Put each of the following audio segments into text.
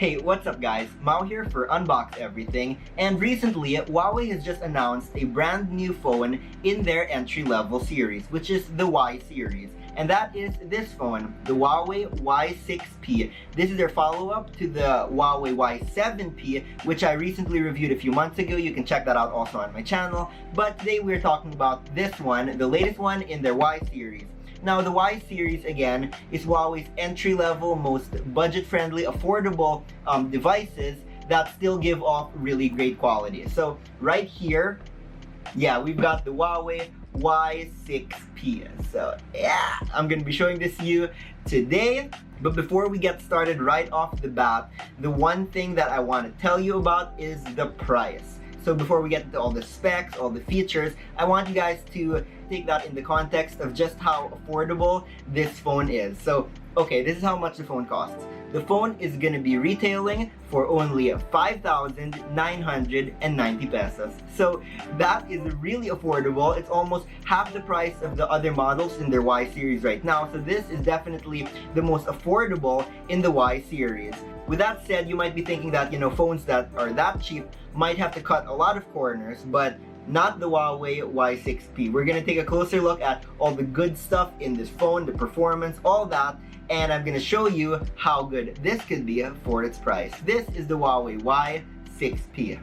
Hey, what's up guys? Mao here for Unbox Everything, and recently Huawei has just announced a brand new phone in their entry-level series, which is the Y series. And that is this phone, the Huawei Y6p. This is their follow-up to the Huawei Y7p, which I recently reviewed a few months ago. You can check that out also on my channel. But today we're talking about this one, the latest one in their Y series. Now, the Y series, again, is Huawei's entry-level, most budget-friendly, affordable devices that still give off really great quality. So, right here, yeah, we've got the Huawei Y6p. So, yeah, I'm gonna be showing this to you today. But before we get started right off the bat, the one thing that I want to tell you about is the price. So before we get into all the specs, all the features, I want you guys to take that in the context of just how affordable this phone is. So, okay, this is how much the phone costs. The phone is gonna be retailing for only 5,990 pesos. So that is really affordable. It's almost half the price of the other models in their Y series right now. So this is definitely the most affordable in the Y series. With that said, you might be thinking that, phones that are that cheap might have to cut a lot of corners, but not the Huawei Y6p. We're gonna take a closer look at all the good stuff in this phone, the performance, all that, and I'm gonna show you how good this could be for its price. This is the Huawei Y6p.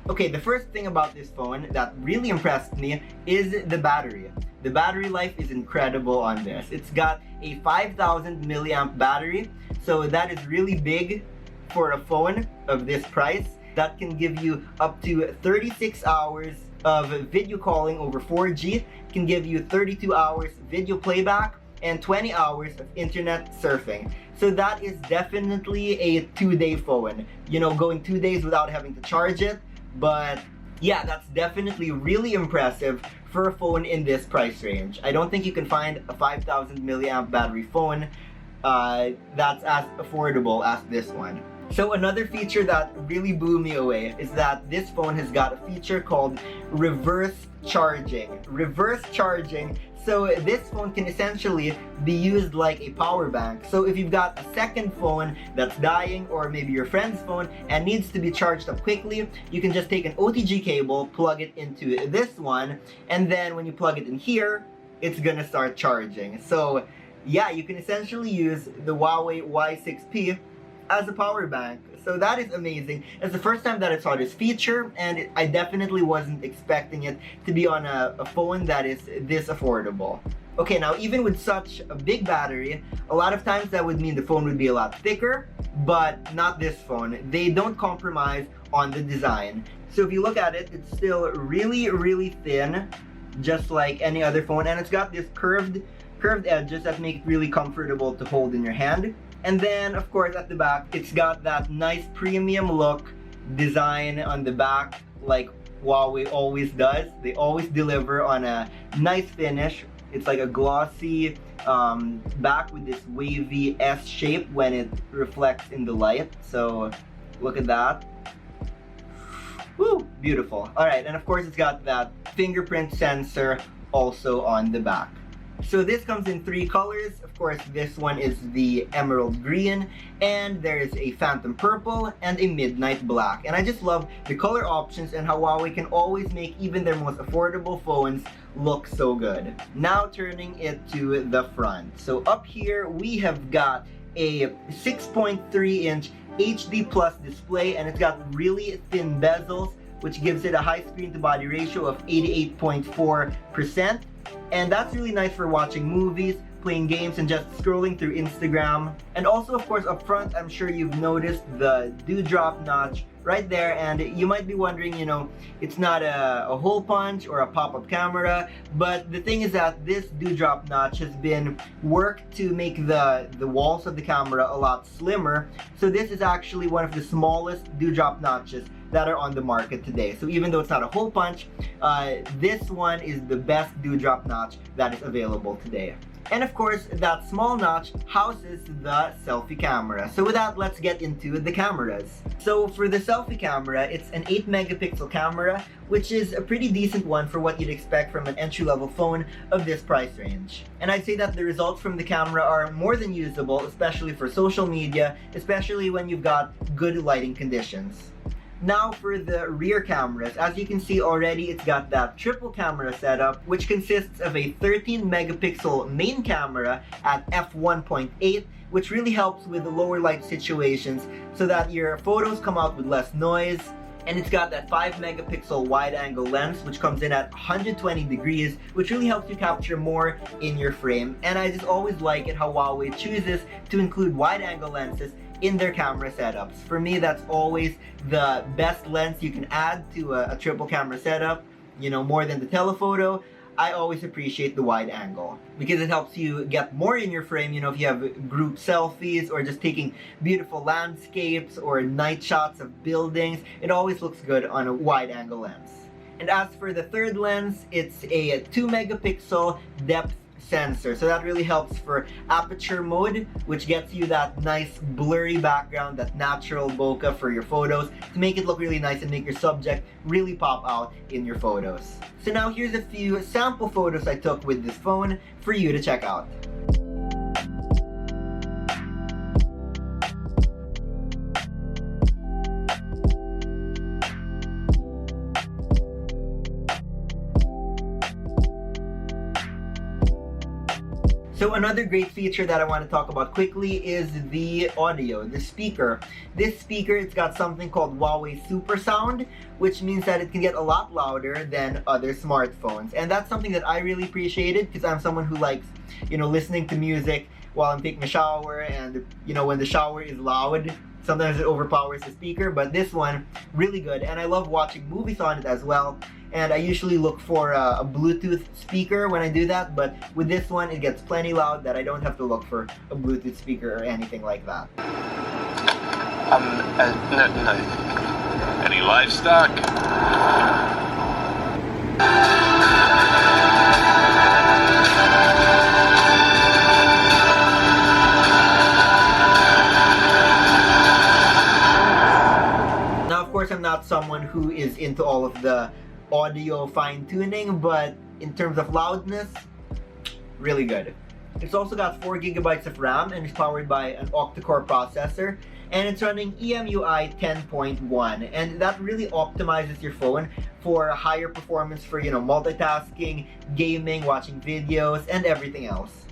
Okay, the first thing about this phone that really impressed me is the battery. The battery life is incredible on this. It's got a 5,000 milliamp battery, so that is really big for a phone of this price. That can give you up to 36 hours of video calling over 4G, can give you 32 hours video playback, and 20 hours of internet surfing. So that is definitely a 2-day phone. Going 2 days without having to charge it. But yeah, that's definitely really impressive for a phone in this price range. I don't think you can find a 5,000 milliamp battery phone that's as affordable as this one. So another feature that really blew me away is that this phone has got a feature called reverse charging. Reverse charging. So this phone can essentially be used like a power bank. So if you've got a second phone that's dying, or maybe your friend's phone and needs to be charged up quickly, you can just take an OTG cable, plug it into this one, and then when you plug it in here, it's gonna start charging. So yeah, you can essentially use the Huawei Y6p as a power bank. So that is amazing. It's the first time that I saw this feature, and I definitely wasn't expecting it to be on a phone that is this affordable. Okay, now even with such a big battery, a lot of times that would mean the phone would be a lot thicker, but not this phone. They don't compromise on the design. So if you look at it, it's still really, really thin, just like any other phone, and it's got this curved edges that make it really comfortable to hold in your hand. And then, of course, at the back, it's got that nice premium look design on the back, like Huawei always does. They always deliver on a nice finish. It's like a glossy back with this wavy S shape when it reflects in the light. So, look at that. Woo, beautiful. Alright, and of course, it's got that fingerprint sensor also on the back. So this comes in 3 colors. Of course, this one is the emerald green, and there is a phantom purple and a midnight black. And I just love the color options and how Huawei can always make even their most affordable phones look so good. Now turning it to the front. So up here we have got a 6.3-inch HD Plus display, and it's got really thin bezels, which gives it a high screen to body ratio of 88.4%. And that's really nice for watching movies, playing games, and just scrolling through Instagram. And also, of course, up front, I'm sure you've noticed the dewdrop notch right there. And you might be wondering, it's not a hole punch or a pop-up camera. But the thing is that this dewdrop notch has been worked to make the walls of the camera a lot slimmer. So this is actually one of the smallest dewdrop notches that are on the market today. So even though it's not a hole punch, this one is the best dewdrop notch that is available today. And of course, that small notch houses the selfie camera. So with that, let's get into the cameras. So for the selfie camera, it's an 8 megapixel camera, which is a pretty decent one for what you'd expect from an entry-level phone of this price range. And I'd say that the results from the camera are more than usable, especially for social media, especially when you've got good lighting conditions. Now for the rear cameras, as you can see already, it's got that triple camera setup, which consists of a 13 megapixel main camera at f1.8, which really helps with the lower light situations so that your photos come out with less noise. And it's got that 5 megapixel wide angle lens, which comes in at 120 degrees, which really helps you capture more in your frame. And I just always like it how Huawei chooses to include wide angle lenses in their camera setups. For me, that's always the best lens you can add to a triple camera setup, you know, more than the telephoto. I always appreciate the wide angle because it helps you get more in your frame, you know, if you have group selfies or just taking beautiful landscapes or night shots of buildings. It always looks good on a wide angle lens. And as for the third lens, it's a 2 megapixel depth sensor, so that really helps for aperture mode, which gets you that nice blurry background, that natural bokeh for your photos to make it look really nice and make your subject really pop out in your photos. So now here's a few sample photos I took with this phone for you to check out. So another great feature that I want to talk about quickly is the audio, the speaker. This speaker, it's got something called Huawei Super Sound, which means that it can get a lot louder than other smartphones. And that's something that I really appreciated because I'm someone who likes, you know, listening to music while I'm taking a shower, and, you know, when the shower is loud, sometimes it overpowers the speaker, but this one, really good. And I love watching movies on it as well. And I usually look for a Bluetooth speaker when I do that, but with this one, it gets plenty loud that I don't have to look for a Bluetooth speaker or anything like that. No. Any livestock? Now, of course, I'm not someone who is into all of the audio fine-tuning, but in terms of loudness, really good. It's also got 4 gigabytes of RAM and is powered by an octa-core processor, and it's running EMUI 10.1, and that really optimizes your phone for higher performance for, you know, multitasking, gaming, watching videos, and everything else.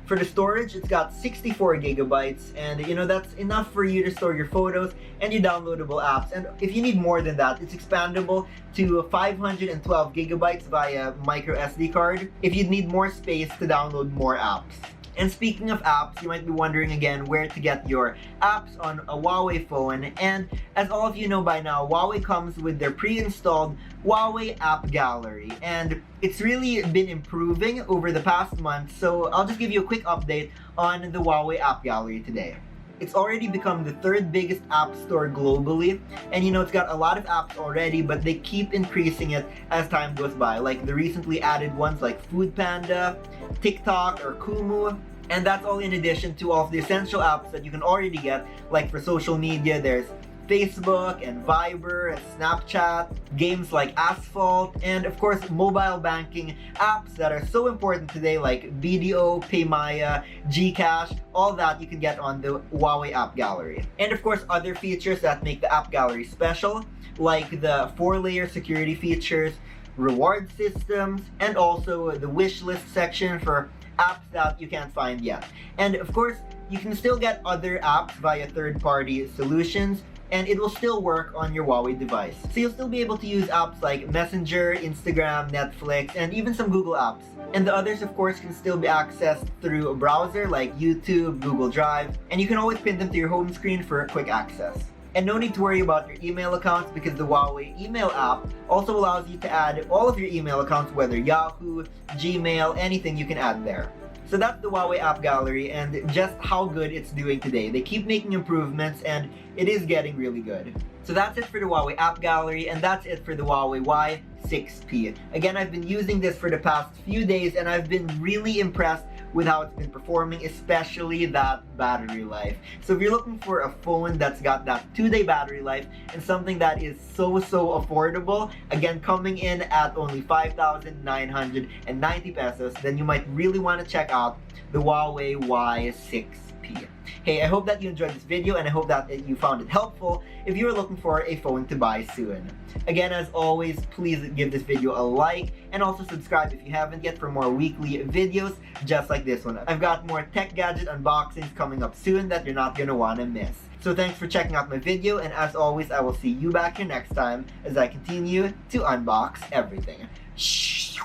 For the storage, it's got 64 gigabytes, and you know, that's enough for you to store your photos and your downloadable apps. And if you need more than that, it's expandable to 512 gigabytes via micro SD card if you need more space to download more apps. And speaking of apps, you might be wondering again where to get your apps on a Huawei phone. And as all of you know by now, Huawei comes with their pre-installed Huawei App Gallery. And it's really been improving over the past month. So I'll just give you a quick update on the Huawei App Gallery today. It's already become the 3rd biggest app store globally, and you know, it's got a lot of apps already, but they keep increasing it as time goes by, like the recently added ones like Food Panda, TikTok, or Kumu. And that's all in addition to all of the essential apps that you can already get, like for social media, there's Facebook and Viber and Snapchat, games like Asphalt, and of course mobile banking apps that are so important today like BDO, PayMaya, Gcash, all that you can get on the Huawei App Gallery. And of course other features that make the App Gallery special, like the 4-layer security features, reward systems, and also the wish list section for apps that you can't find yet. And of course, you can still get other apps via third-party solutions, and it will still work on your Huawei device. So you'll still be able to use apps like Messenger, Instagram, Netflix, and even some Google apps. And the others, of course, can still be accessed through a browser like YouTube, Google Drive, and you can always pin them to your home screen for quick access. And no need to worry about your email accounts because the Huawei email app also allows you to add all of your email accounts, whether Yahoo, Gmail, anything you can add there. So that's the Huawei App Gallery and just how good it's doing today. They keep making improvements and it is getting really good. So that's it for the Huawei App Gallery, and that's it for the Huawei Y6p. Again, I've been using this for the past few days and I've been really impressed with how it's been performing, especially that battery life. So if you're looking for a phone that's got that 2-day battery life and something that is so affordable, again coming in at only 5,990 pesos, then you might really want to check out the Huawei Y6p. Hey, I hope that you enjoyed this video and I hope that you found it helpful if you're looking for a phone to buy soon. Again, as always, please give this video a like and also subscribe if you haven't yet for more weekly videos just like this one. I've got more tech gadget unboxings coming up soon that you're not gonna wanna miss. So thanks for checking out my video, and as always, I will see you back here next time as I continue to unbox everything. Shh.